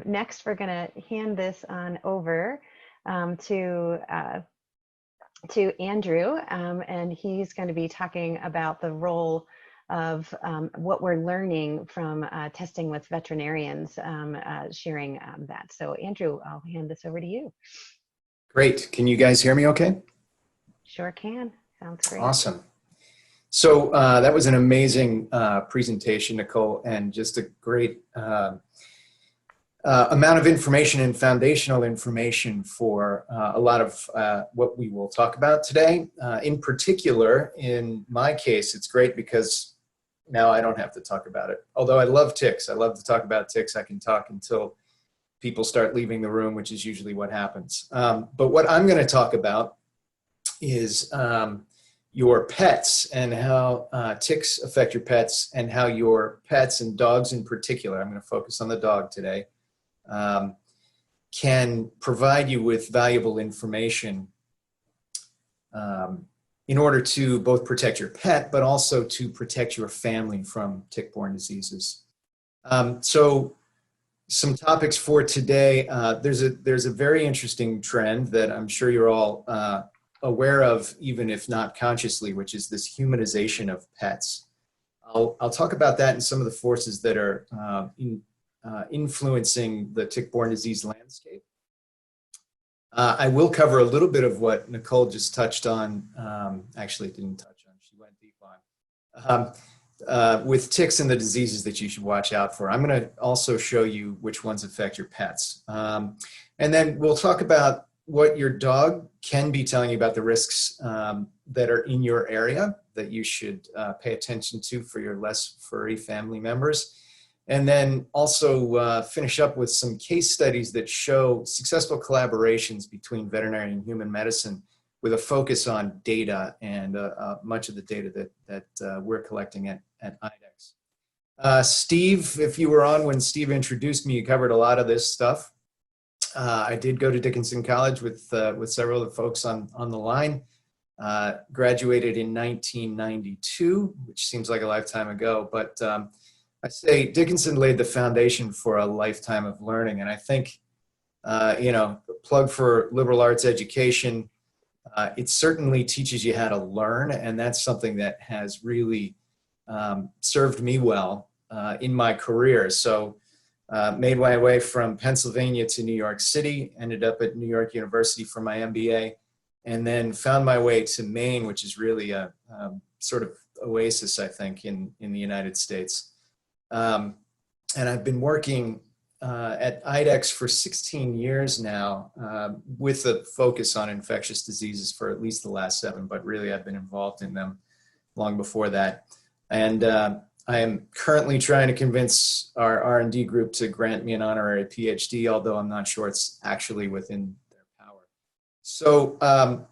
Next, we're going to hand this on over to Andrew, and he's going to be talking about the role of what we're learning from testing with veterinarians, sharing that. So Andrew, I'll hand this over to you. Great. Can you guys hear me okay? Sure can. Sounds great. Awesome. So that was an amazing presentation, Nicole, and just a great amount of information and foundational information for a lot of what we will talk about today. In particular, in my case, it's great because now I don't have to talk about it. Although I love ticks. I love to talk about ticks. I can talk until people start leaving the room, which is usually what happens. But what I'm going to talk about is your pets and how ticks affect your pets, and how your pets, and dogs in particular, I'm going to focus on the dog today, can provide you with valuable information in order to both protect your pet, but also to protect your family from tick-borne diseases. So some topics for today. There's a very interesting trend that I'm sure you're all aware of, even if not consciously, which is this humanization of pets. I'll talk about that and some of the forces that are influencing the tick-borne disease landscape. I will cover a little bit of what Nicole just touched on. Actually, didn't touch on, she went deep on. With ticks and the diseases that you should watch out for. I'm going to also show you which ones affect your pets. And then we'll talk about what your dog can be telling you about the risks that are in your area that you should pay attention to for your less furry family members. And then also finish up with some case studies that show successful collaborations between veterinary and human medicine with a focus on data and much of the data that we're collecting at IDEXX. Steve, if you were on when Steve introduced me, you covered a lot of this stuff. I did go to Dickinson College with several of the folks on the line. Graduated in 1992, which seems like a lifetime ago, but I say Dickinson laid the foundation for a lifetime of learning. And I think, you know, plug for liberal arts education, it certainly teaches you how to learn. And that's something that has really served me well in my career. So made my way from Pennsylvania to New York City, ended up at New York University for my MBA, and then found my way to Maine, which is really a sort of oasis, I think, in the United States. And I've been working at IDEXX for 16 years now with a focus on infectious diseases for at least the last 7, but really I've been involved in them long before that. And I am currently trying to convince our R&D group to grant me an honorary PhD, although I'm not sure it's actually within their power. So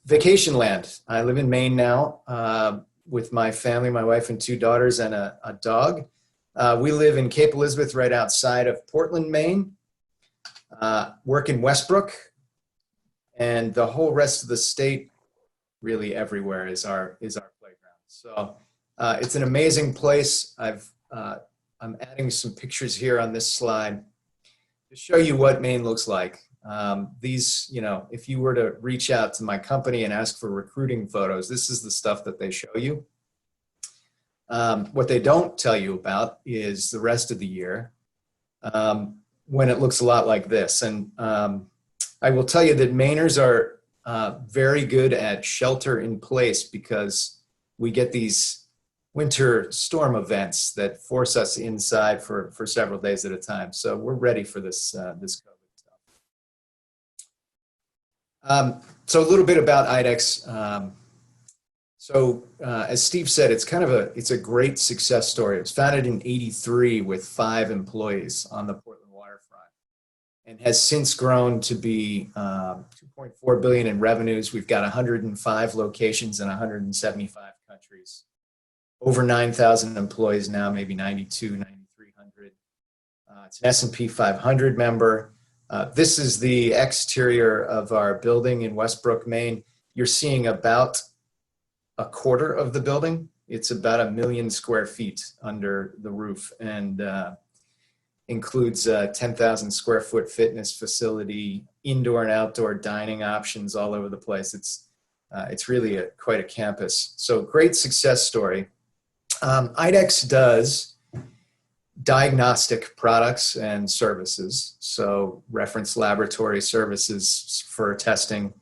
vacation land. I live in Maine now with my family, my wife and 2 daughters and a dog. We live in Cape Elizabeth, right outside of Portland, Maine. Work in Westbrook, and the whole rest of the state, really everywhere, is our playground. So it's an amazing place. I'm adding some pictures here on this slide to show you what Maine looks like. These, you know, if you were to reach out to my company and ask for recruiting photos, this is the stuff that they show you. What they don't tell you about is the rest of the year when it looks a lot like this. And I will tell you that Mainers are very good at shelter in place because we get these winter storm events that force us inside for several days at a time. So we're ready for this this COVID stuff. So a little bit about IDEXX. As Steve said, it's a great success story. It was founded in '83 with 5 employees on the Portland waterfront, and has since grown to be $2.4 billion in revenues. We've got 105 locations in 175 countries. Over 9,000 employees now, maybe 9,300. It's an S&P 500 member. This is the exterior of our building in Westbrook, Maine. You're seeing about a quarter of the building. It's about 1 million square feet under the roof. And includes a 10,000 square foot fitness facility, indoor and outdoor dining options all over the place. It's really quite a campus. So great success story. IDEXX does diagnostic products and services, so reference laboratory services for testing,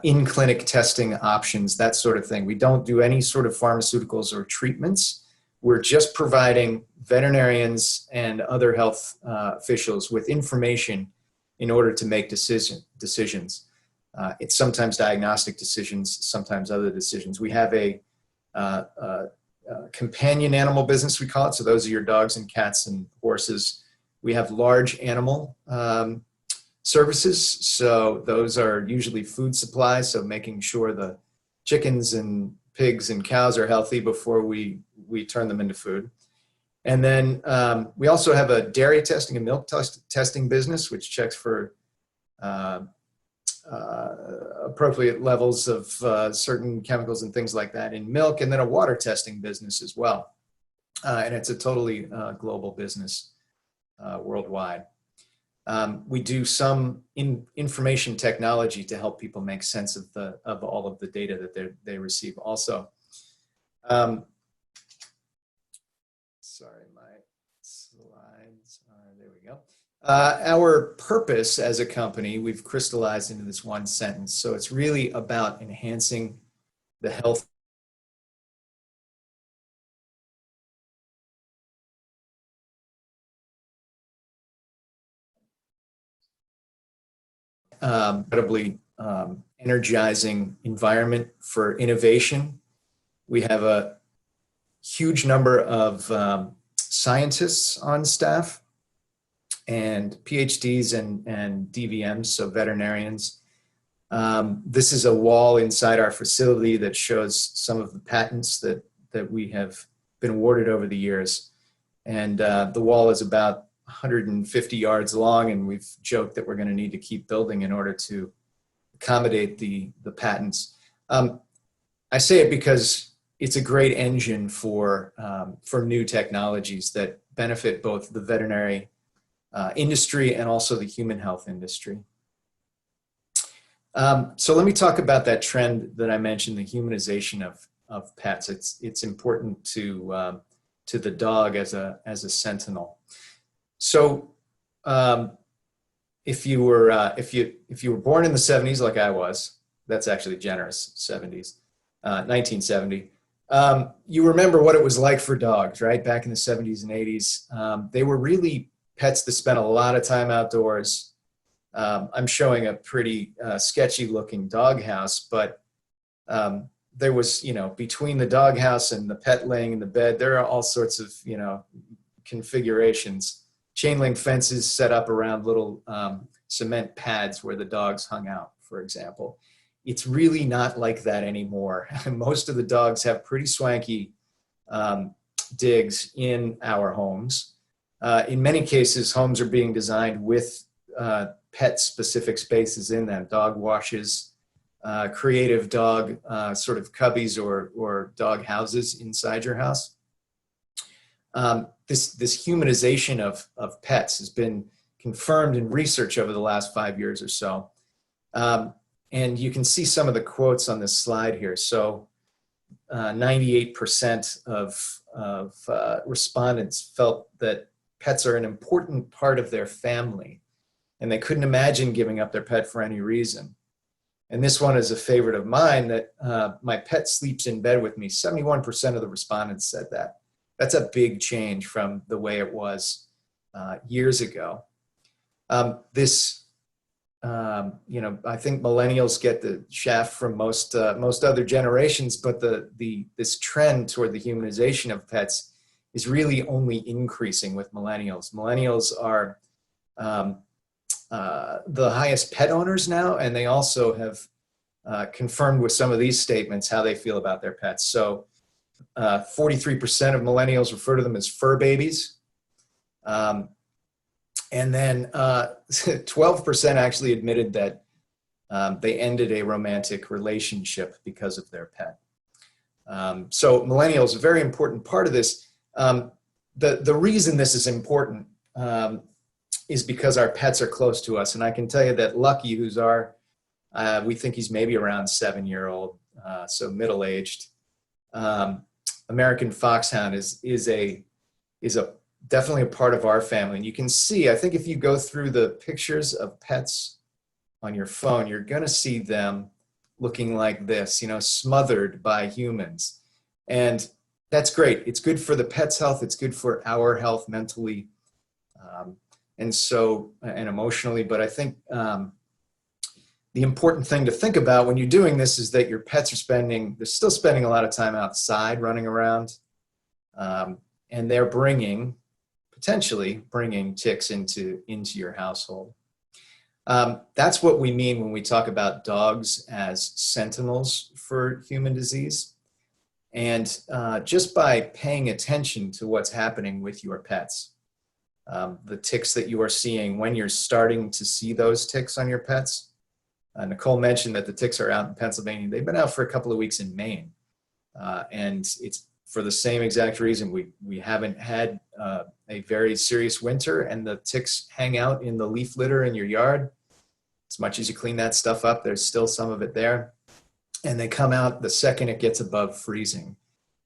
in-clinic testing options, that sort of thing. We don't do any sort of pharmaceuticals or treatments. We're just providing veterinarians and other health officials with information in order to make decisions. It's sometimes diagnostic decisions, sometimes other decisions. We have a companion animal business, we call it. So those are your dogs and cats and horses. We have large animal services. So those are usually food supplies. So making sure the chickens and pigs and cows are healthy before we turn them into food. And then we also have a dairy testing and milk testing business, which checks for appropriate levels of certain chemicals and things like that in milk, and then a water testing business as well. And it's a totally global business worldwide. We do some information technology to help people make sense of all of the data that they receive also. Sorry, my slides are, there we go. Our purpose as a company, we've crystallized into this one sentence. So it's really about enhancing the health incredibly energizing environment for innovation. We have a huge number of scientists on staff and PhDs and DVMs, so veterinarians. This is a wall inside our facility that shows some of the patents that we have been awarded over the years. And the wall is about 150 yards long, and we've joked that we're going to need to keep building in order to accommodate the patents. I say it because it's a great engine for new technologies that benefit both the veterinary industry and also the human health industry. So let me talk about that trend that I mentioned, the humanization of pets. It's important to the dog as a sentinel. So if you were born in the 70s like I was, that's actually generous, 70s, 1970. You remember what it was like for dogs, right? Back in the 70s and 80s. They were really pets that spent a lot of time outdoors. I'm showing a pretty sketchy looking doghouse, but there was, between the doghouse and the pet laying in the bed, there are all sorts of, configurations. Chain link fences set up around little cement pads where the dogs hung out, for example. It's really not like that anymore. Most of the dogs have pretty swanky digs in our homes. In many cases, homes are being designed with pet-specific spaces in them, dog washes, creative dog sort of cubbies or dog houses inside your house. This humanization of pets has been confirmed in research over the last 5 years or so. And you can see some of the quotes on this slide here. So 98% of respondents felt that pets are an important part of their family, and they couldn't imagine giving up their pet for any reason. And this one is a favorite of mine, that my pet sleeps in bed with me. 71% of the respondents said that. That's a big change from the way it was years ago. I think millennials get the shaft from most other generations, but this trend toward the humanization of pets is really only increasing with millennials. Millennials are the highest pet owners now, and they also have confirmed with some of these statements how they feel about their pets. So 43% of millennials refer to them as fur babies. And then 12% actually admitted that they ended a romantic relationship because of their pet. So millennials, a very important part of this. The reason this is important is because our pets are close to us. And I can tell you that Lucky, who's we think he's maybe around 7-year-old, so middle-aged, American Foxhound is definitely a part of our family. And you can see, I think if you go through the pictures of pets on your phone, you're going to see them looking like this, smothered by humans. And that's great. It's good for the pet's health. It's good for our health mentally, and emotionally. But I think the important thing to think about when you're doing this is that your pets they're still spending a lot of time outside running around, and they're potentially bringing ticks into your household. That's what we mean when we talk about dogs as sentinels for human disease. And just by paying attention to what's happening with your pets, the ticks that you are seeing when you're starting to see those ticks on your pets. Nicole mentioned that the ticks are out in Pennsylvania. They've been out for a couple of weeks in Maine. And it's for the same exact reason. We haven't had a very serious winter, and the ticks hang out in the leaf litter in your yard. As much as you clean that stuff up, there's still some of it there. And they come out the second it gets above freezing.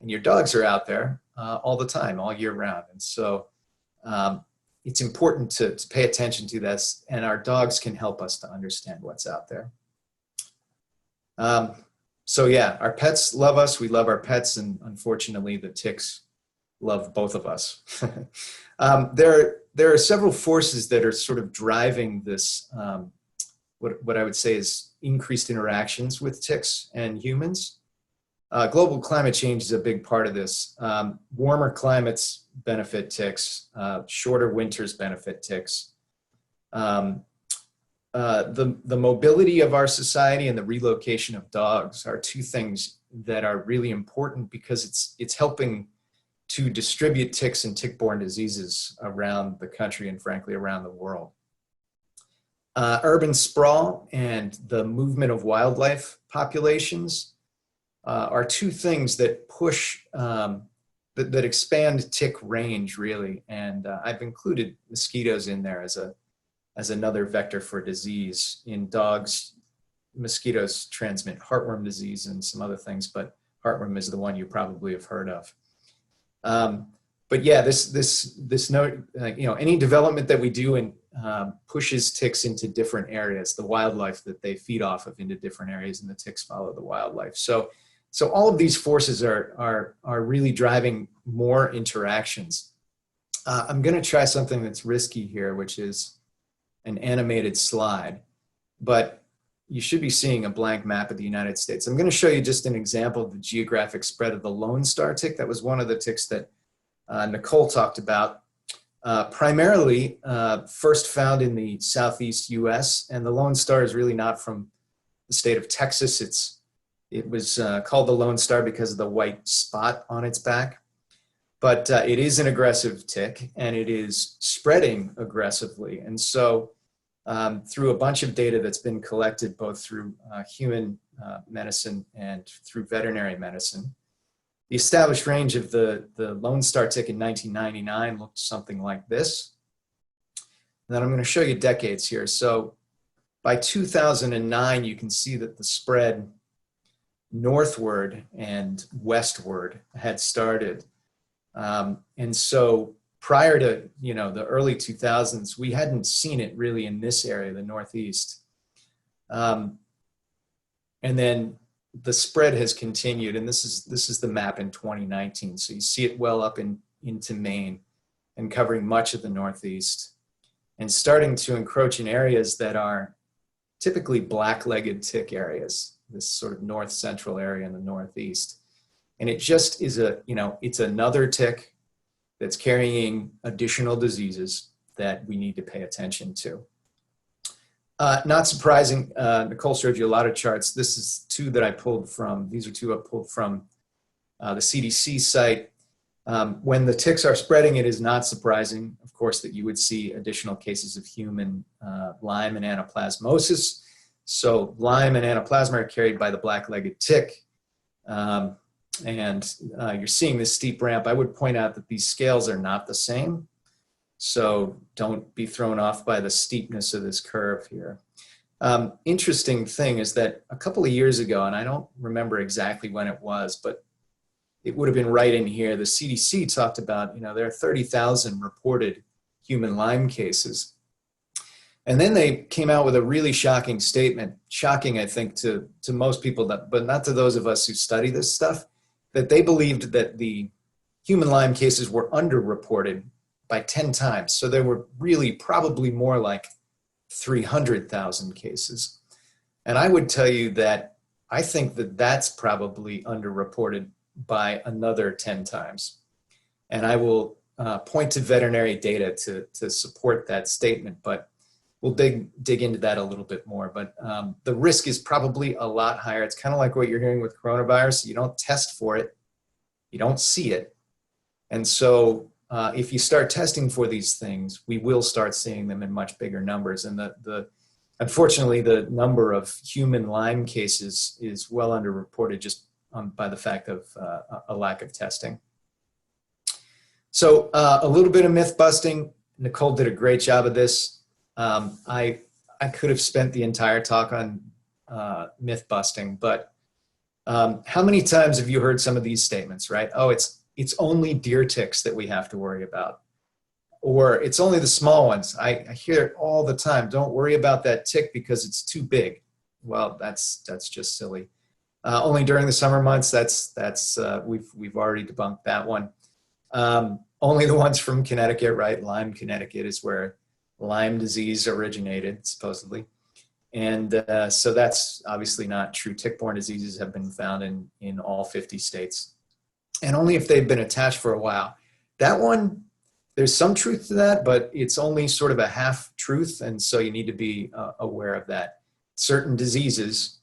And your dogs are out there all the time, all year round. And so it's important to pay attention to this, and our dogs can help us to understand what's out there. So yeah, our pets love us. We love our pets, and unfortunately, the ticks love both of us. There are several forces that are sort of driving this, what I would say is increased interactions with ticks and humans. Global climate change is a big part of this. Warmer climates benefit ticks. Shorter winters benefit ticks. The mobility of our society and the relocation of dogs are two things that are really important because it's helping to distribute ticks and tick-borne diseases around the country and frankly around the world. Urban sprawl and the movement of wildlife populations are two things that push, that expand tick range really. And I've included mosquitoes in there as another vector for disease. In dogs, mosquitoes transmit heartworm disease and some other things, but heartworm is the one you probably have heard of. But yeah, this note, any development that we do and pushes ticks into different areas, the wildlife that they feed off of into different areas, and the ticks follow the wildlife. So all of these forces are really driving more interactions. I'm going to try something that's risky here, which is an animated slide, but you should be seeing a blank map of the United States. I'm going to show you just an example of the geographic spread of the Lone Star tick. That was one of the ticks that Nicole talked about. Primarily first found in the southeast US, and the Lone Star is really not from the state of Texas. It was called the Lone Star because of the white spot on its back. But it is an aggressive tick, and it is spreading aggressively. And so through a bunch of data that's been collected both through human medicine and through veterinary medicine, the established range of the Lone Star tick in 1999 looked something like this. And then I'm going to show you decades here. So by 2009, you can see that the spread northward and westward had started. And so prior to, the early 2000s, we hadn't seen it really in this area, the Northeast. And then the spread has continued, and this is the map in 2019. So you see it well up into Maine and covering much of the Northeast and starting to encroach in areas that are typically black-legged tick areas, this sort of north central area in the Northeast. And it just is it's another tick that's carrying additional diseases that we need to pay attention to. Not surprising, Nicole showed you a lot of charts. This is two that I pulled from, these are two I pulled from the CDC site. When the ticks are spreading, it is not surprising, of course, that you would see additional cases of human Lyme and anaplasmosis. So Lyme and anaplasma are carried by the black-legged tick. And you're seeing this steep ramp. I would point out that these scales are not the same. So don't be thrown off by the steepness of this curve here. Interesting thing is that a couple of years ago, and I don't remember exactly when it was, but it would have been right in here, the CDC talked about, there are 30,000 reported human Lyme cases. And then they came out with a really shocking statement, shocking, I think, to most people, but not to those of us who study this stuff, that they believed that the human Lyme cases were underreported by 10 times. So there were really probably more like 300,000 cases. And I would tell you that I think that that's probably underreported by another 10 times. And I will point to veterinary data to support that statement, but we'll dig into that a little bit more. But the risk is probably a lot higher. It's kind of like what you're hearing with coronavirus. You don't test for it, you don't see it. And so if you start testing for these things, we will start seeing them in much bigger numbers. And unfortunately, the number of human Lyme cases is well underreported just by the fact of a lack of testing. So a little bit of myth busting. Nicole did a great job of this. I could have spent the entire talk on myth busting, but how many times have you heard some of these statements, right? Oh, it's only deer ticks that we have to worry about. Or it's only the small ones. I hear it all the time. Don't worry about that tick because it's too big. Well, that's just silly. Only during the summer months, we've already debunked that one. Only the ones from Connecticut, right? Lyme, Connecticut is where Lyme disease originated, supposedly. And so that's obviously not true. Tick-borne diseases have been found in all 50 states. And only if they've been attached for a while. That one, there's some truth to that, but it's only sort of a half truth. And so you need to be aware of that. Certain diseases,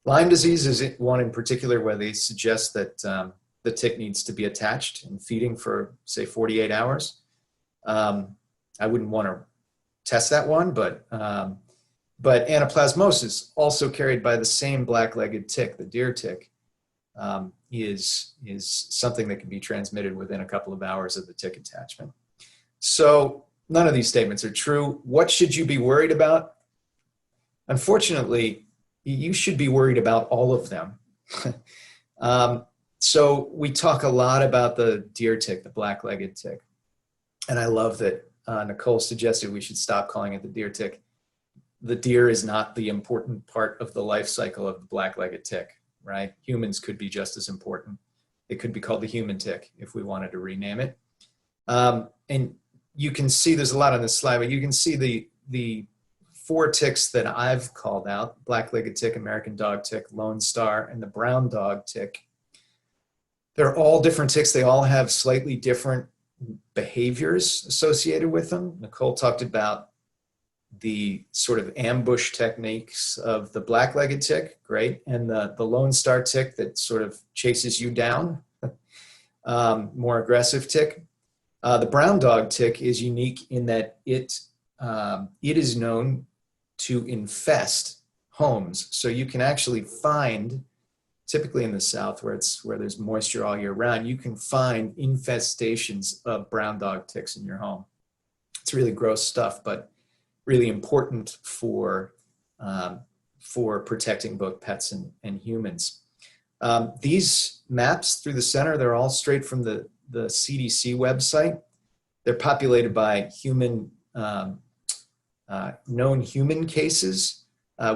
Lyme disease is one in particular where they suggest that the tick needs to be attached and feeding for, say, 48 hours. I wouldn't want to test that one, but anaplasmosis, also carried by the same black-legged tick, the deer tick, is something that can be transmitted within a couple of hours of the tick attachment. So none of these statements are true. What should you be worried about? Unfortunately, you should be worried about all of them. So we talk a lot about the deer tick, the black-legged tick. And I love that Nicole suggested we should stop calling it the deer tick. The deer is not the important part of the life cycle of the black-legged tick, right? Humans could be just as important. It could be called the human tick if we wanted to rename it. And you can see, there's a lot on this slide, but you can see the 4 ticks that I've called out: black-legged tick, American dog tick, Lone Star, and the brown dog tick. They're all different ticks. They all have slightly different behaviors associated with them. Nicole talked about the sort of ambush techniques of the black-legged tick, great, and the Lone Star tick that sort of chases you down, more aggressive tick. The brown dog tick is unique in that it is known to infest homes. So you can actually find, typically in the South where there's moisture all year round, you can find infestations of brown dog ticks in your home. It's really gross stuff, but really important for protecting both pets and humans. These maps through the center, they're all straight from the CDC website. They're populated by known human cases.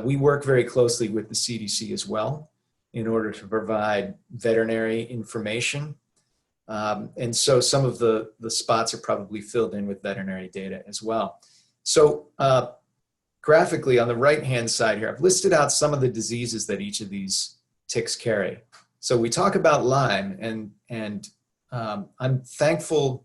We work very closely with the CDC as well in order to provide veterinary information. And so some of the spots are probably filled in with veterinary data as well. So graphically on the right-hand side here, I've listed out some of the diseases that each of these ticks carry. So we talk about Lyme, and I'm thankful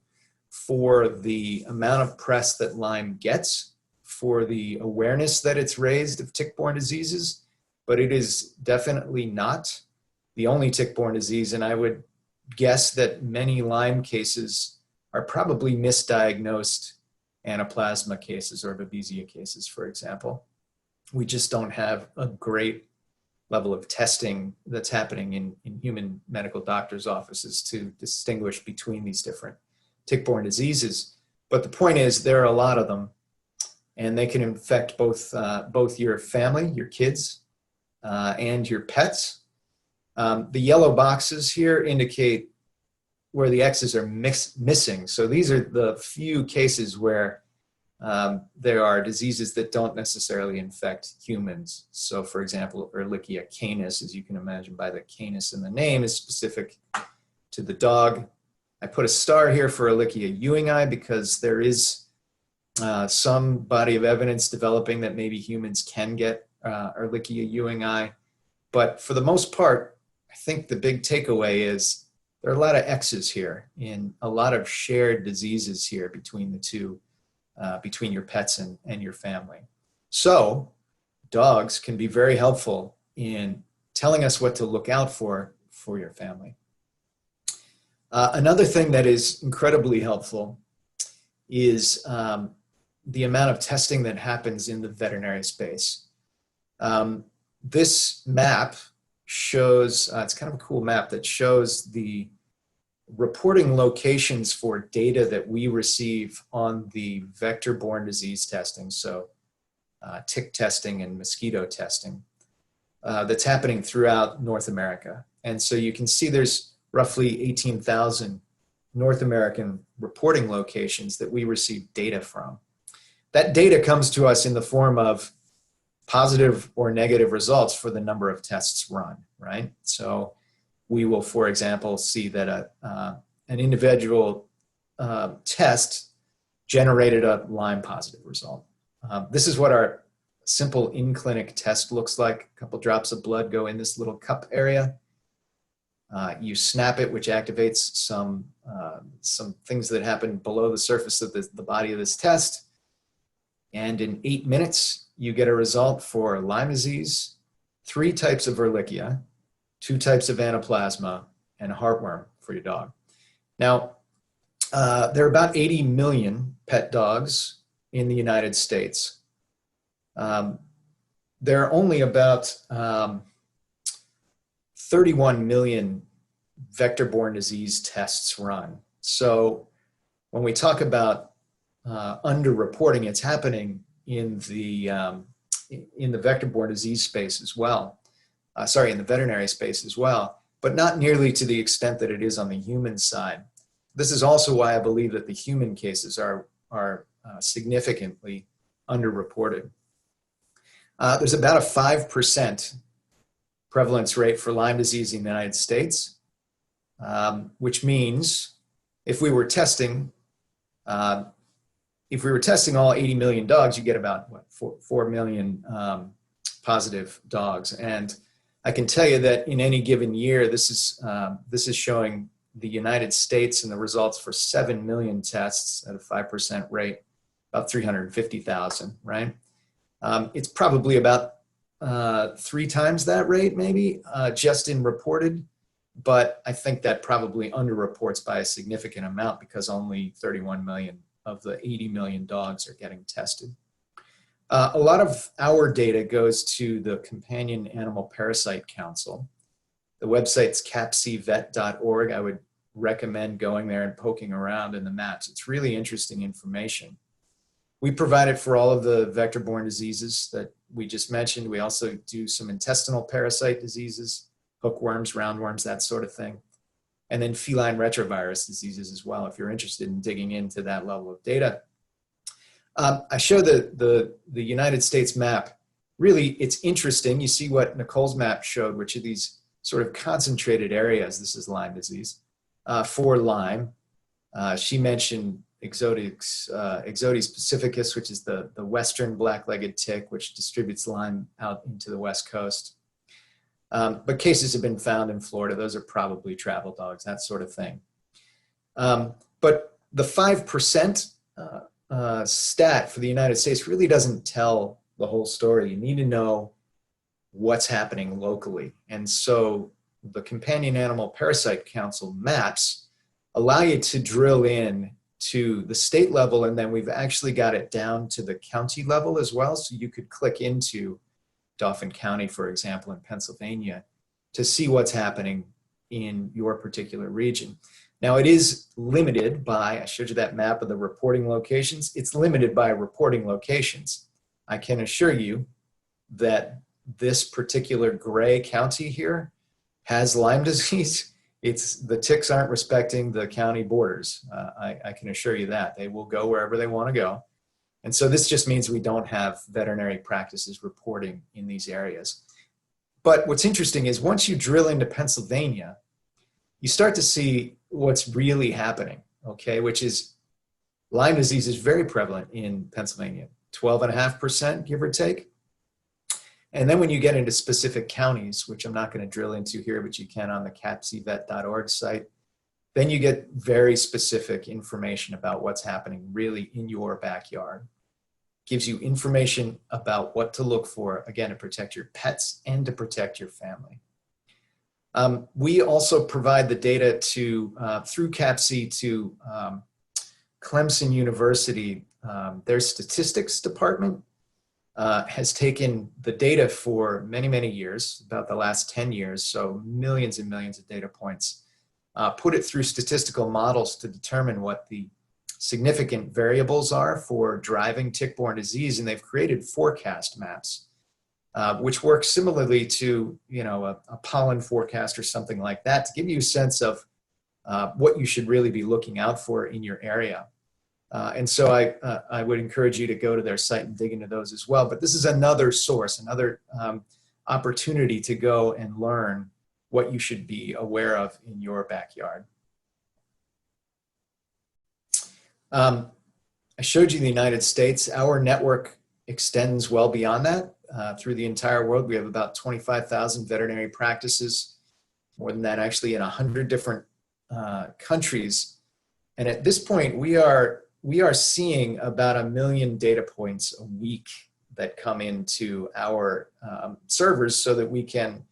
for the amount of press that Lyme gets, for the awareness that it's raised of tick-borne diseases, but it is definitely not the only tick-borne disease, and I would guess that many Lyme cases are probably misdiagnosed anaplasma cases or babesia cases, for example. We just don't have a great level of testing that's happening in human medical doctors' offices to distinguish between these different tick-borne diseases. But the point is, there are a lot of them, and they can infect both your family, your kids, and your pets. The yellow boxes here indicate where the X's are missing. So these are the few cases where there are diseases that don't necessarily infect humans. So for example, Ehrlichia canis, as you can imagine by the canis in the name, is specific to the dog. I put a star here for Ehrlichia ewingi because there is some body of evidence developing that maybe humans can get Ehrlichia ewingi. But for the most part, I think the big takeaway is there are a lot of X's here in a lot of shared diseases here between the two, between your pets and your family. So dogs can be very helpful in telling us what to look out for your family. Another thing that is incredibly helpful is the amount of testing that happens in the veterinary space. This map shows, it's kind of a cool map that shows the reporting locations for data that we receive on the vector-borne disease testing, so tick testing and mosquito testing, that's happening throughout North America. And so you can see there's roughly 18,000 North American reporting locations that we receive data from. That data comes to us in the form of positive or negative results for the number of tests run, right? So we will, for example, see that an individual test generated a Lyme positive result. This is what our simple in-clinic test looks like. A couple drops of blood go in this little cup area. You snap it, which activates some things that happen below the surface of the body of this test. And in 8 minutes, you get a result for Lyme disease, 3 types of Ehrlichia, 2 types of anaplasma, and a heartworm for your dog. Now, there are about 80 million pet dogs in the United States. There are only about 31 million vector-borne disease tests run. So when we talk about underreporting, it's happening in the vector-borne disease space as well. In the veterinary space as well, but not nearly to the extent that it is on the human side. This is also why I believe that the human cases are significantly underreported. There's about a 5% prevalence rate for Lyme disease in the United States, which means if we were testing all 80 million dogs, you get about 4 million positive dogs. And I can tell you that in any given year, this is showing the United States and the results for 7 million tests at a 5% rate, about 350,000, right? It's probably about 3 times that rate, maybe, just in reported, but I think that probably underreports by a significant amount because only 31 million of the 80 million dogs are getting tested. A lot of our data goes to the Companion Animal Parasite Council. The website's capcvet.org. I would recommend going there and poking around in the maps. It's really interesting information. We provide it for all of the vector-borne diseases that we just mentioned. We also do some intestinal parasite diseases, hookworms, roundworms, that sort of thing. And then feline retrovirus diseases as well, if you're interested in digging into that level of data. I show the United States map. Really, it's interesting. You see what Nicole's map showed, which are these sort of concentrated areas. This is Lyme disease. For Lyme, she mentioned Ixodes pacificus, which is the western black-legged tick, which distributes Lyme out into the West Coast. But cases have been found in Florida. Those are probably travel dogs, that sort of thing. But the 5% stat for the United States really doesn't tell the whole story. You need to know what's happening locally. And so the Companion Animal Parasite Council maps allow you to drill in to the state level, and then we've actually got it down to the county level as well. So you could click into Dauphin County, for example, in Pennsylvania, to see what's happening in your particular region. Now it is limited by, I showed you that map of the reporting locations, it's limited by reporting locations. I can assure you that this particular gray county here has Lyme disease. The ticks aren't respecting the county borders. I can assure you that. They will go wherever they want to go. And so this just means we don't have veterinary practices reporting in these areas. But what's interesting is once you drill into Pennsylvania, you start to see what's really happening, okay, which is Lyme disease is very prevalent in Pennsylvania, 12.5%, give or take. And then when you get into specific counties, which I'm not going to drill into here, but you can on the capcvet.org site, then you get very specific information about what's happening really in your backyard. Gives you information about what to look for, again, to protect your pets and to protect your family. We also provide the data through CAPC to Clemson University. Their statistics department has taken the data for many, many years, about the last 10 years, so millions and millions of data points, put it through statistical models to determine what the significant variables are for driving tick-borne disease, and they've created forecast maps, which work similarly to a pollen forecast or something like that, to give you a sense of what you should really be looking out for in your area. And so I would encourage you to go to their site and dig into those as well. But this is another source, another opportunity to go and learn what you should be aware of in your backyard. I showed you the United States. Our network extends well beyond that. Through the entire world, we have about 25,000 veterinary practices, more than that actually in 100 different countries. And at this point, we are seeing about 1 million data points a week that come into our servers so that we can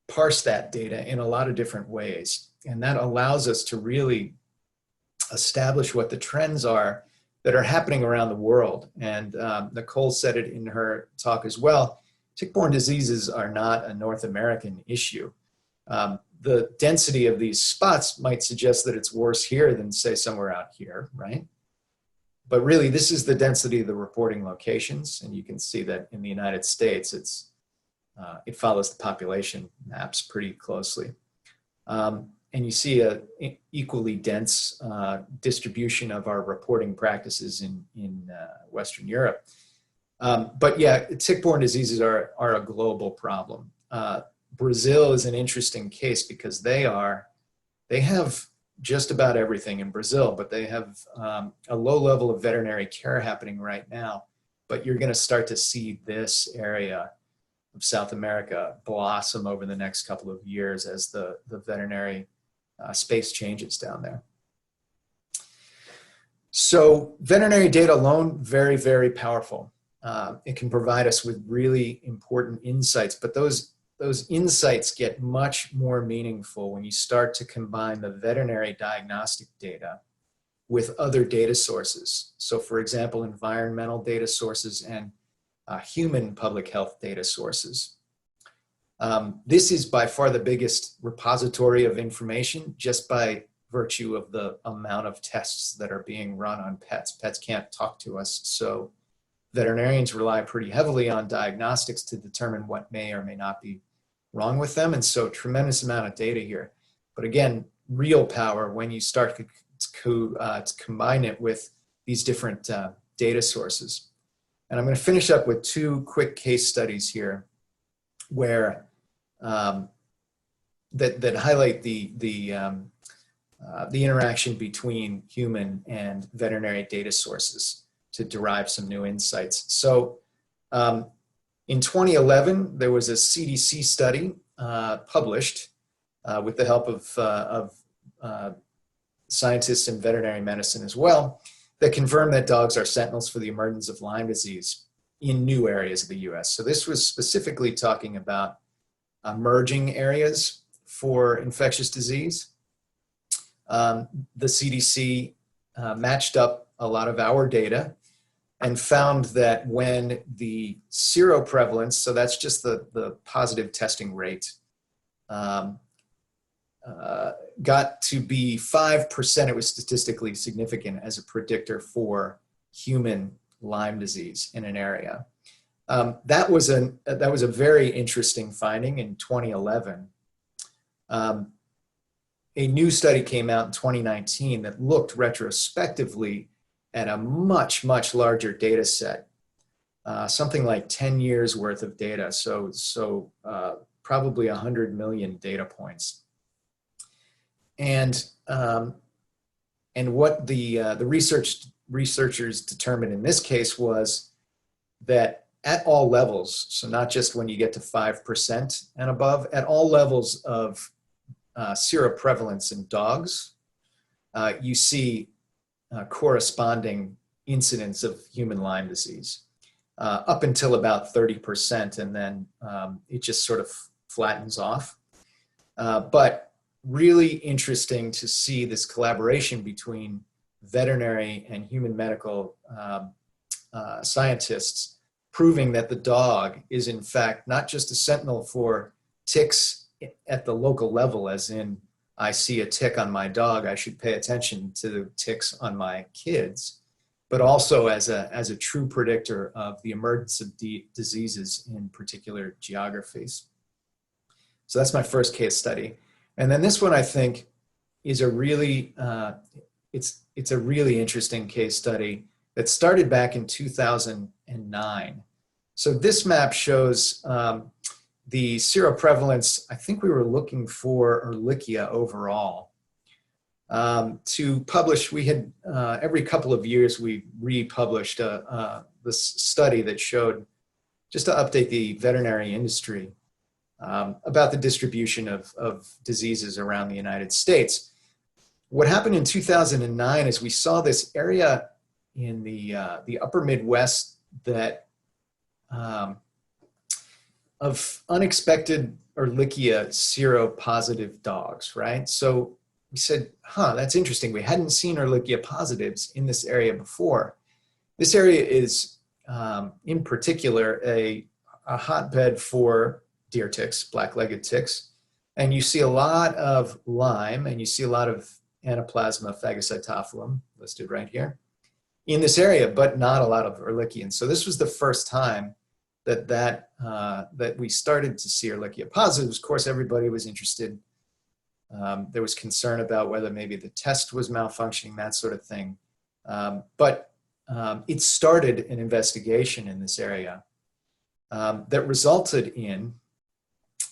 parse that data in a lot of different ways. And that allows us to really establish what the trends are that are happening around the world. And Nicole said it in her talk as well. Tick-borne diseases are not a North American issue. The density of these spots might suggest that it's worse here than, say, somewhere out here, right? But really, this is the density of the reporting locations. And you can see that in the United States, it follows the population maps pretty closely. And you see an equally dense distribution of our reporting practices in Western Europe. But yeah, tick-borne diseases are a global problem. Brazil is an interesting case because they have just about everything in Brazil, but they have a low level of veterinary care happening right now. But you're going to start to see this area of South America blossom over the next couple of years as the veterinary space changes down there. So veterinary data alone, very, very powerful. It can provide us with really important insights, but those insights get much more meaningful when you start to combine the veterinary diagnostic data with other data sources. So for example, environmental data sources and human public health data sources. This is by far the biggest repository of information just by virtue of the amount of tests that are being run on pets. Pets can't talk to us, so veterinarians rely pretty heavily on diagnostics to determine what may or may not be wrong with them, and so tremendous amount of data here. But again, real power when you start to combine it with these different data sources. And I'm going to finish up with 2 quick case studies here where that highlight the interaction between human and veterinary data sources to derive some new insights. So in 2011, there was a CDC study published with the help of scientists in veterinary medicine as well, that confirmed that dogs are sentinels for the emergence of Lyme disease in new areas of the US. So this was specifically talking about emerging areas for infectious disease. The CDC matched up a lot of our data and found that when the seroprevalence, so that's just the positive testing rate, got to be 5%. It was statistically significant as a predictor for human Lyme disease in an area. That was a very interesting finding in 2011. A new study came out in 2019 that looked retrospectively at a much, much larger data set, something like 10 years worth of data. So probably 100 million data points. And what the researchers determined in this case was that at all levels, so not just when you get to 5% and above, at all levels of seroprevalence in dogs, you see corresponding incidence of human Lyme disease up until about 30%, and then it just sort of flattens off. But really interesting to see this collaboration between veterinary and human medical scientists, proving that the dog is in fact not just a sentinel for ticks at the local level, as in I see a tick on my dog, I should pay attention to the ticks on my kids, but also as a true predictor of the emergence of diseases in particular geographies. So that's my first case study. And then this one, I think, is a really, it's a really interesting case study that started back in 2009. So this map shows the seroprevalence. I think we were looking for Ehrlichia overall. To publish, we had, every couple of years, we republished this study that showed, just to update the veterinary industry, about the distribution of diseases around the United States. What happened in 2009 is we saw this area in the upper Midwest that of unexpected Ehrlichia seropositive dogs, right? So we said, that's interesting. We hadn't seen Ehrlichia positives in this area before. This area is, in particular, a hotbed for deer ticks, black-legged ticks. And you see a lot of Lyme, and you see a lot of Anaplasma phagocytophilum, listed right here, in this area, but not a lot of Ehrlichia. So this was the first time that we started to see Ehrlichia positives. Of course, everybody was interested. There was concern about whether maybe the test was malfunctioning, that sort of thing. But it started an investigation in this area that resulted in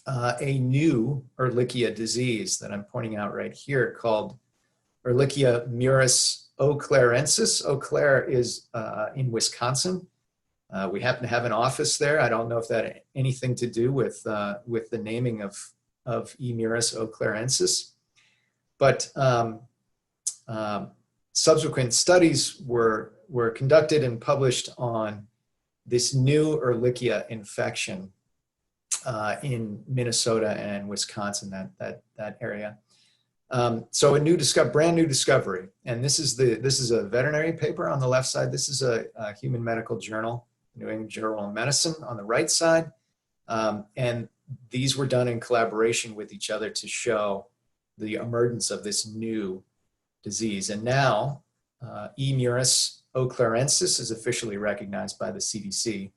a new Ehrlichia disease that I'm pointing out right here called Ehrlichia murus oeclarensis. Eau Claire is in Wisconsin. We happen to have an office there. I don't know if that had anything to do with the naming of E. murus oeclarensis, but subsequent studies were conducted and published on this new Ehrlichia infection in Minnesota and Wisconsin, that area. So a brand new discovery, and this is a veterinary paper on the left side. This is a human medical journal, New England Journal of Medicine, on the right side, and these were done in collaboration with each other to show the emergence of this new disease. And now E. murus oeclarensis is officially recognized by the CDC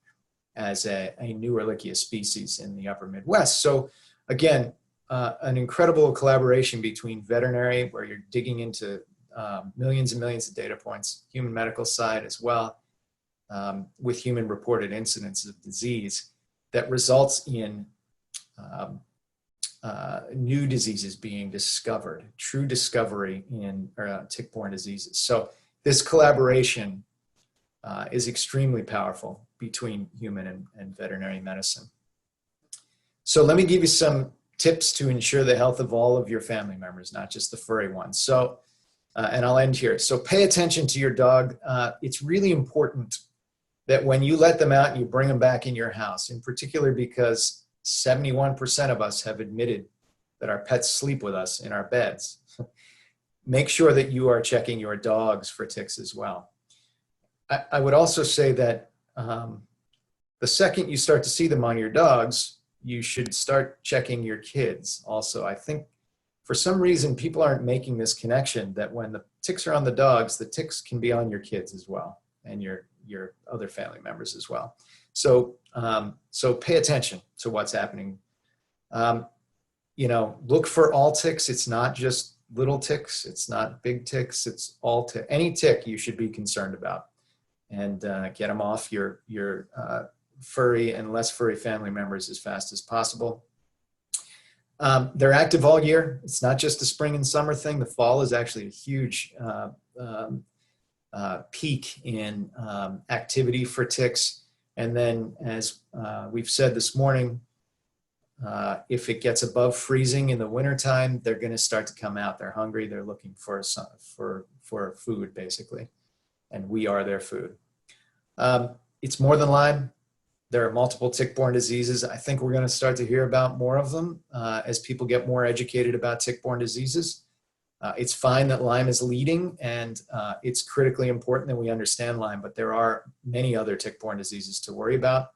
as a new Ehrlichia species in the upper Midwest. So again, an incredible collaboration between veterinary, where you're digging into millions and millions of data points, human medical side as well, with human reported incidence of disease that results in new diseases being discovered, true discovery in tick-borne diseases. So this collaboration is extremely powerful between human and veterinary medicine. So let me give you some tips to ensure the health of all of your family members, not just the furry ones. So, and I'll end here. So pay attention to your dog. It's really important that when you let them out and you bring them back in your house, in particular because 71% of us have admitted that our pets sleep with us in our beds. Make sure that you are checking your dogs for ticks as well. I would also say that the second you start to see them on your dogs, you should start checking your kids also. I think for some reason, people aren't making this connection that when the ticks are on the dogs, the ticks can be on your kids as well, and your other family members as well. So, so pay attention to what's happening. You know, look for all ticks. It's not just little ticks. It's not big ticks. It's all tick. Any tick you should be concerned about, and get them off your furry and less furry family members as fast as possible. They're active all year. It's not just a spring and summer thing. The fall is actually a huge peak in activity for ticks. And then, as we've said this morning, if it gets above freezing in the wintertime, they're going to start to come out. They're hungry. They're looking for food, basically. And we are their food. It's more than Lyme. There are multiple tick-borne diseases. I think we're going to start to hear about more of them as people get more educated about tick-borne diseases. It's fine that Lyme is leading, and it's critically important that we understand Lyme, but there are many other tick-borne diseases to worry about.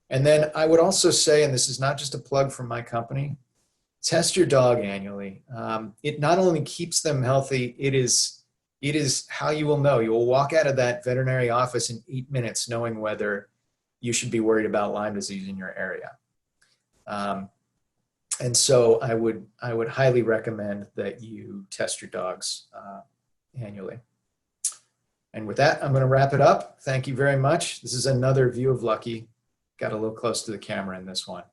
And then I would also say, and this is not just a plug from my company, test your dog annually. It not only keeps them healthy, it is how you will know. You will walk out of that veterinary office in 8 minutes knowing whether you should be worried about Lyme disease in your area. And so I would highly recommend that you test your dogs annually. And with that, I'm going to wrap it up. Thank you very much. This is another view of Lucky. Got a little close to the camera in this one.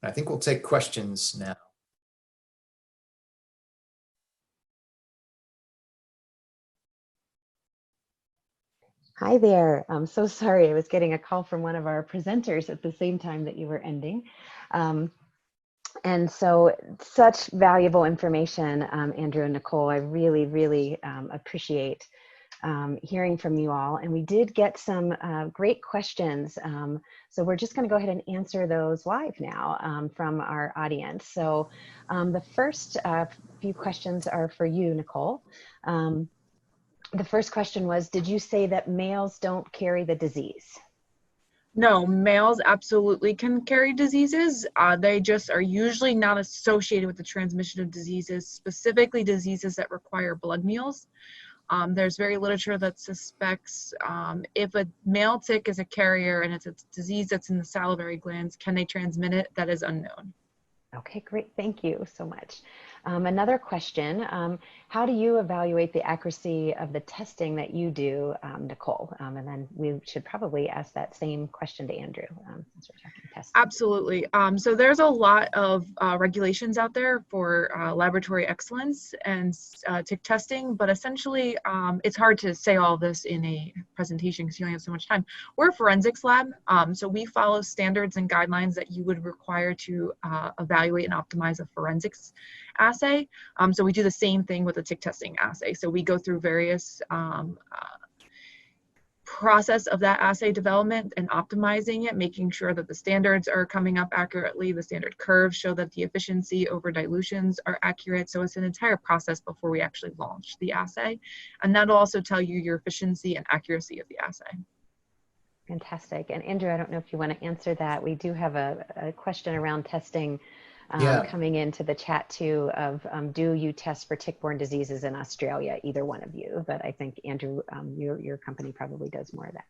I think we'll take questions now. Hi there. I'm so sorry. I was getting a call from one of our presenters at the same time that you were ending. And so such valuable information, Andrew and Nicole. I really, really appreciate hearing from you all. And we did get some great questions. So we're just going to go ahead and answer those live now from our audience. So the first few questions are for you, Nicole. The first question was, did you say that males don't carry the disease? No, males absolutely can carry diseases. They just are usually not associated with the transmission of diseases, specifically diseases that require blood meals. There's very literature that suspects if a male tick is a carrier and it's a disease that's in the salivary glands, can they transmit it? That is unknown. Okay, great. Thank you so much. Another question, how do you evaluate the accuracy of the testing that you do, Nicole? And then we should probably ask that same question to Andrew since we're talking testing. Absolutely. So there's a lot of regulations out there for laboratory excellence and tick testing, but essentially it's hard to say all this in a presentation because you only have so much time. We're a forensics lab, so we follow standards and guidelines that you would require to evaluate and optimize a forensics assay. So we do the same thing with a tick testing assay. So we go through various process of that assay development and optimizing it, making sure that the standards are coming up accurately, the standard curves show that the efficiency over dilutions are accurate. So it's an entire process before we actually launch the assay. And that'll also tell you your efficiency and accuracy of the assay. Fantastic. And Andrew, I don't know if you want to answer that. We do have a question around testing coming into the chat too of do you test for tick-borne diseases in Australia, either one of you? But I think Andrew, your company probably does more of that.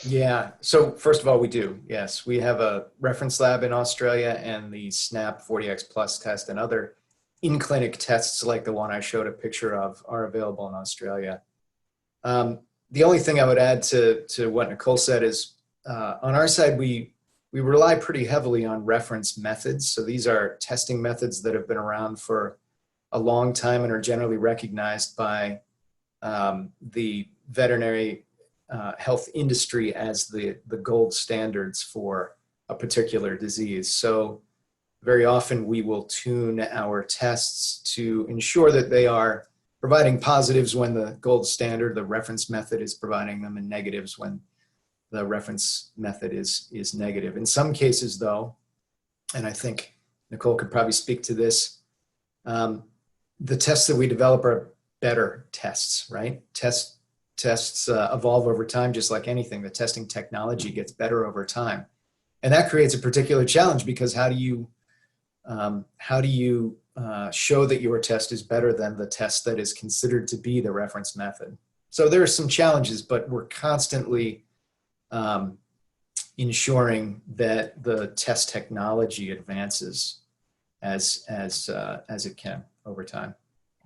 Yeah, so first of all, we do, yes. We have a reference lab in Australia, and the SNAP 40X Plus test and other in-clinic tests like the one I showed a picture of are available in Australia. The only thing I would add to what Nicole said is on our side, we rely pretty heavily on reference methods. So these are testing methods that have been around for a long time and are generally recognized by the veterinary health industry as the gold standards for a particular disease. So very often we will tune our tests to ensure that they are providing positives when the gold standard, the reference method, is providing them, and negatives when the reference method is negative. In some cases though, and I think Nicole could probably speak to this, the tests that we develop are better tests, right? Tests evolve over time, just like anything. The testing technology gets better over time. And that creates a particular challenge, because how do you show that your test is better than the test that is considered to be the reference method? So there are some challenges, but we're constantly ensuring that the test technology advances as it can over time.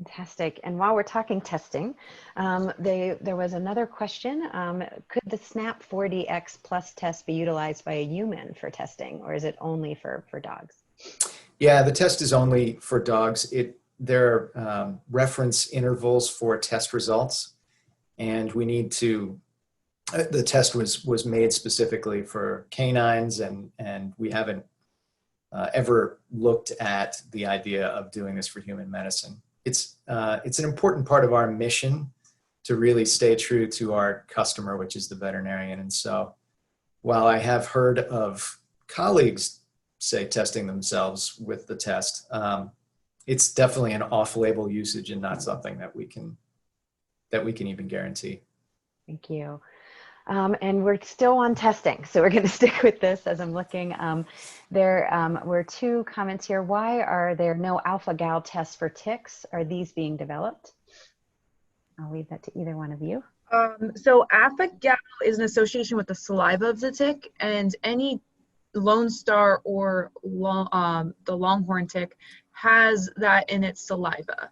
Fantastic. And while we're talking testing, there was another question. Could the SNAP 4DX Plus test be utilized by a human for testing, or is it only for dogs? Yeah, the test is only for dogs. There are reference intervals for test results, and we need to, the test was made specifically for canines, and we haven't ever looked at the idea of doing this for human medicine. It's an important part of our mission to really stay true to our customer, which is the veterinarian. And so while I have heard of colleagues, say, testing themselves with the test, it's definitely an off-label usage and not something that we can even guarantee. Thank you. And we're still on testing, so we're going to stick with this as I'm looking. There were two comments here. Why are there no alpha-gal tests for ticks? Are these being developed? I'll leave that to either one of you. So alpha-gal is an association with the saliva of the tick, and any Lone Star or the longhorn tick has that in its saliva.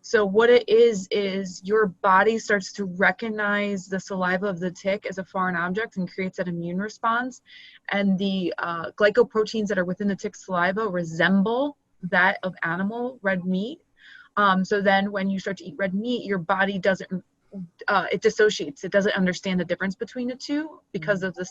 So what it is your body starts to recognize the saliva of the tick as a foreign object and creates that immune response. And the glycoproteins that are within the tick's saliva resemble that of animal red meat. So then when you start to eat red meat, your body doesn't, it dissociates. It doesn't understand the difference between the two because of the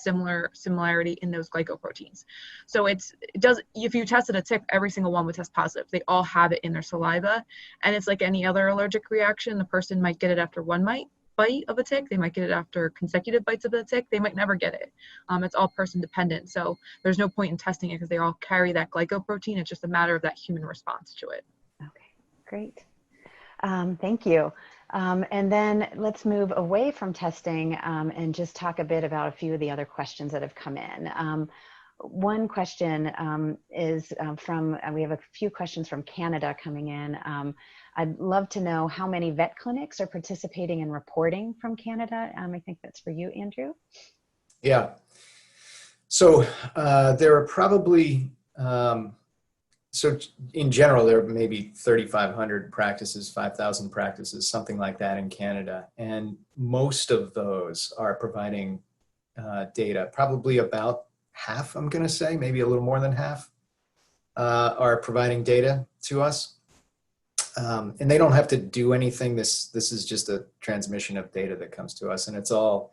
similarity in those glycoproteins. So if you tested a tick, every single one would test positive. They all have it in their saliva. And it's like any other allergic reaction. The person might get it after one bite of a tick. They might get it after consecutive bites of the tick. They might never get it. It's all person dependent. So there's no point in testing it because they all carry that glycoprotein. It's just a matter of that human response to it. Okay, great. Thank you. And then let's move away from testing and just talk a bit about a few of the other questions that have come in. One question is we have a few questions from Canada coming in. I'd love to know how many vet clinics are participating in reporting from Canada. I think that's for you, Andrew. Yeah. So there are probably, so in general, there are maybe 3,500 practices, 5,000 practices, something like that in Canada. And most of those are providing data. Probably about half, I'm going to say, maybe a little more than half, are providing data to us. And they don't have to do anything. This is just a transmission of data that comes to us, and it's all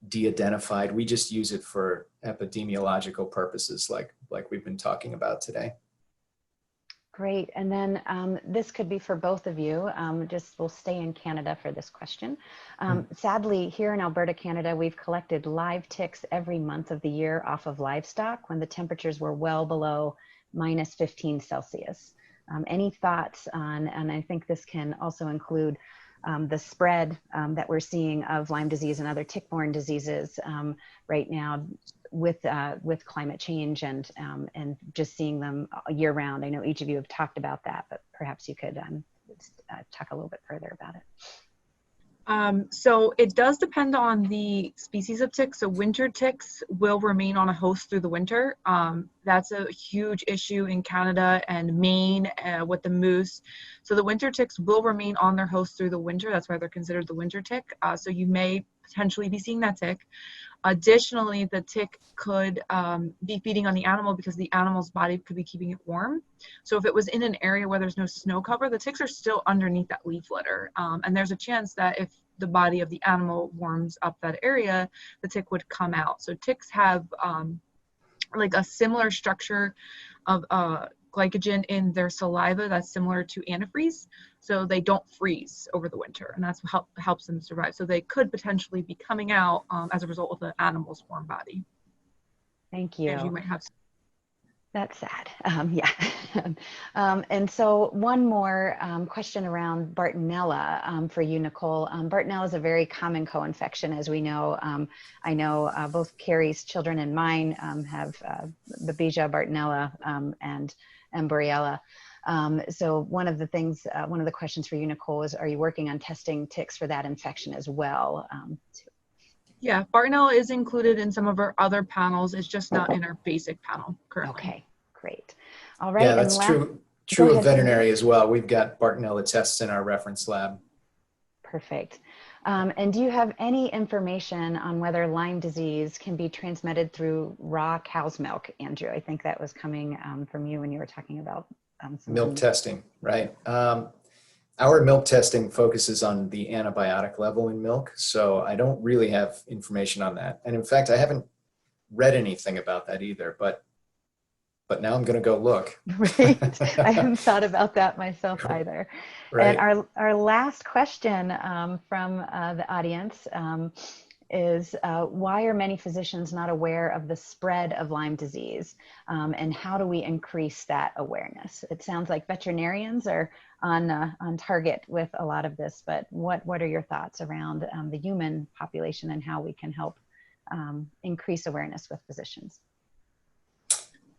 de-identified. We just use it for epidemiological purposes like we've been talking about today. Great. And then this could be for both of you. We'll stay in Canada for this question. Sadly, here in Alberta, Canada, we've collected live ticks every month of the year off of livestock when the temperatures were well below -15 Celsius. Any thoughts on, and I think this can also include the spread that we're seeing of Lyme disease and other tick-borne diseases right now with climate change and just seeing them year round. I know each of you have talked about that, but perhaps you could talk a little bit further about it. So it does depend on the species of ticks. So winter ticks will remain on a host through the winter. That's a huge issue in Canada and Maine with the moose. So the winter ticks will remain on their host through the winter. That's why they're considered the winter tick. So you may potentially be seeing that tick. Additionally, the tick could be feeding on the animal because the animal's body could be keeping it warm. So if it was in an area where there's no snow cover, the ticks are still underneath that leaf litter. And there's a chance that if the body of the animal warms up that area, the tick would come out. So ticks have like a similar structure of glycogen in their saliva that's similar to antifreeze. So they don't freeze over the winter, and that's what helps them survive. So they could potentially be coming out as a result of the animal's warm body. Thank you. And you might have. That's sad. Yeah. And so one more question around Bartonella for you, Nicole. Bartonella is a very common co-infection, as we know. I know both Carrie's children and mine have Babesia, Bartonella, and Borrelia. So one of the questions for you, Nicole, is, are you working on testing ticks for that infection as well? Yeah, Bartonella is included in some of our other panels. It's just not in our basic panel currently. Okay, great. All right. Yeah, that's true of veterinary as well. We've got Bartonella tests in our reference lab. Perfect. And do you have any information on whether Lyme disease can be transmitted through raw cow's milk, Andrew? I think that was coming from you when you were talking about milk testing, right? Our milk testing focuses on the antibiotic level in milk, so I don't really have information on that. And in fact, I haven't read anything about that either, but now I'm going to go look. Right. I haven't thought about that myself either. Right. And our last question from the audience is why are many physicians not aware of the spread of Lyme disease, and how do we increase that awareness? It sounds like veterinarians are on target with a lot of this, but what are your thoughts around the human population and how we can help increase awareness with physicians?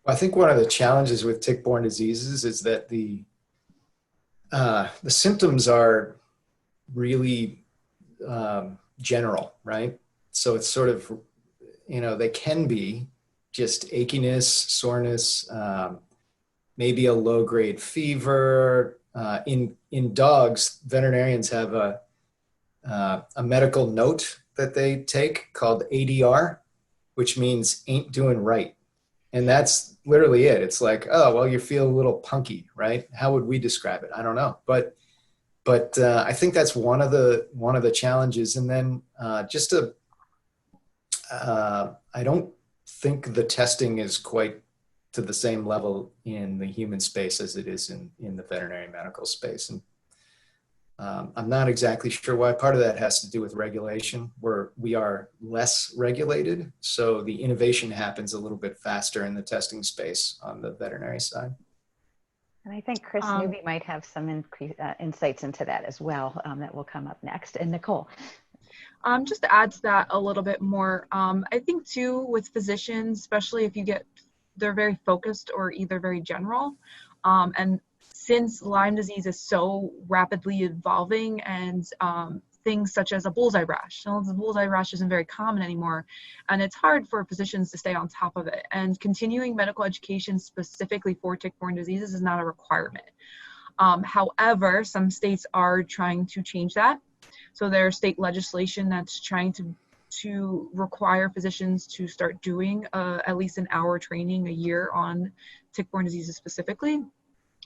Well, I think one of the challenges with tick-borne diseases is that the symptoms are really general, right? So it's sort of, they can be just achiness, soreness, maybe a low-grade fever. In dogs, veterinarians have a medical note that they take called ADR, which means ain't doing right. And that's literally it. It's like, oh, well, you feel a little punky, right? How would we describe it? I don't know. But I think that's one of the challenges. And then I don't think the testing is quite to the same level in the human space as it is in the veterinary medical space. And I'm not exactly sure why. Part of that has to do with regulation, where we are less regulated. So the innovation happens a little bit faster in the testing space on the veterinary side. And I think Chris Newby might have some insights into that as well that will come up next. And Nicole. Just to add to that a little bit more, I think too with physicians, especially if they're very focused or either very general, and since Lyme disease is so rapidly evolving and things such as a bullseye rash. So the bullseye rash isn't very common anymore, and it's hard for physicians to stay on top of it. And continuing medical education specifically for tick-borne diseases is not a requirement. However, some states are trying to change that. So there's state legislation that's trying to require physicians to start doing at least an hour training a year on tick-borne diseases specifically.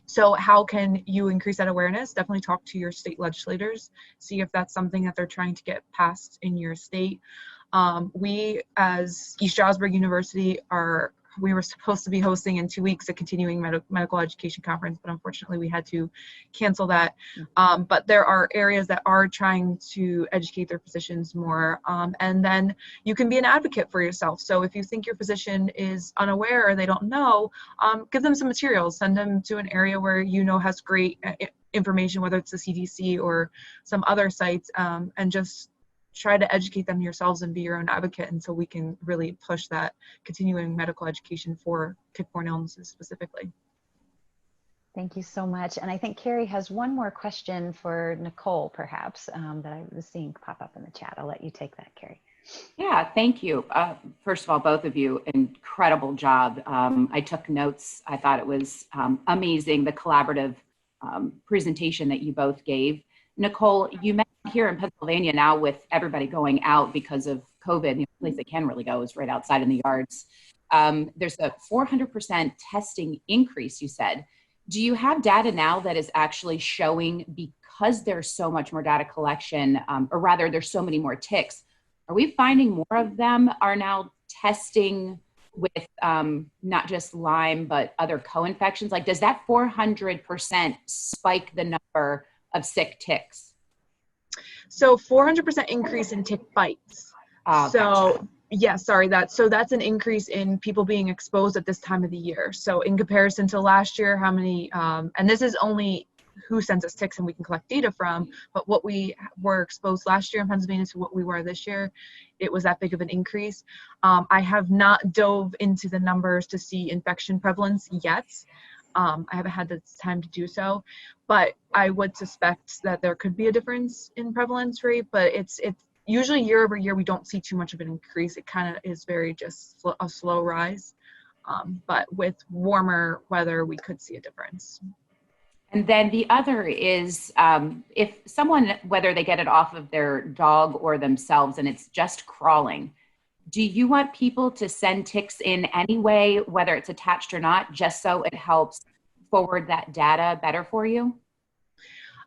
So how can you increase that awareness? Definitely talk to your state legislators, see if that's something that they're trying to get passed in your state. We, as East Stroudsburg University, we were supposed to be hosting in 2 weeks a continuing medical education conference, but unfortunately we had to cancel that. But there are areas that are trying to educate their physicians more. And then you can be an advocate for yourself. So if you think your physician is unaware or they don't know, give them some materials, send them to an area where has great information, whether it's the CDC or some other sites, and just try to educate them yourselves and be your own advocate until we can really push that continuing medical education for tick-borne illnesses specifically. Thank you so much. And I think Carrie has one more question for Nicole, perhaps, that I was seeing pop up in the chat. I'll let you take that, Carrie. Yeah, thank you. First of all, both of you, incredible job. I took notes. I thought it was amazing, the collaborative presentation that you both gave. Nicole, you mentioned here in Pennsylvania now with everybody going out because of COVID, the only place they can really go is right outside in the yards. There's a 400% testing increase, you said. Do you have data now that is actually showing, because there's so much more data collection, or rather there's so many more ticks, are we finding more of them are now testing with not just Lyme, but other co-infections? Like, does that 400% spike the number of sick ticks? So 400% increase in tick bites. Gotcha. Yeah, sorry, that's an increase in people being exposed at this time of the year. So in comparison to last year, how many, and this is only who sends us ticks and we can collect data from, but what we were exposed last year in Pennsylvania to what we were this year, it was that big of an increase. I have not dove into the numbers to see infection prevalence yet. I haven't had the time to do so, but I would suspect that there could be a difference in prevalence rate, but it's usually year over year, we don't see too much of an increase. It kind of is very just a slow rise. But with warmer weather, we could see a difference. And then the other is if someone, whether they get it off of their dog or themselves and it's just crawling, do you want people to send ticks in anyway, whether it's attached or not, just so it helps forward that data better for you?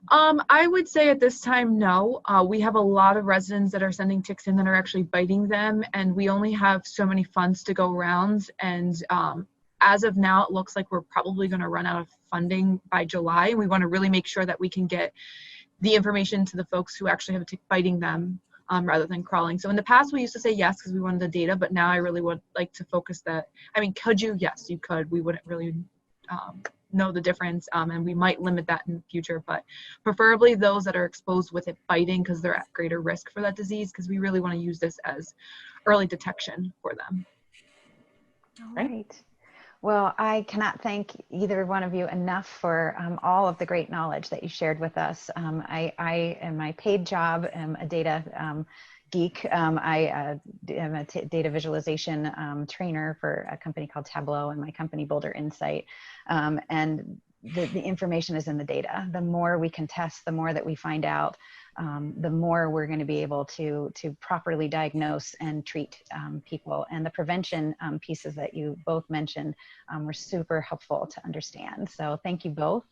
I would say at this time, no. We have a lot of residents that are sending ticks in that are actually biting them, and we only have so many funds to go around. And as of now, it looks like we're probably going to run out of funding by July. And we want to really make sure that we can get the information to the folks who actually have a tick biting them rather than crawling. So in the past, we used to say yes because we wanted the data, but now I really would like to focus that. I mean, could you? Yes, you could. We wouldn't really know the difference, and we might limit that in the future, but preferably those that are exposed with it biting because they're at greater risk for that disease, because we really want to use this as early detection for them. All right. Well, I cannot thank either one of you enough for all of the great knowledge that you shared with us. I in my paid job, am a data geek. I am a data visualization trainer for a company called Tableau, and my company Boulder Insight. And the information is in the data. The more we can test, the more that we find out, the more we're going to be able to properly diagnose and treat people. And the prevention pieces that you both mentioned were super helpful to understand. So thank you both.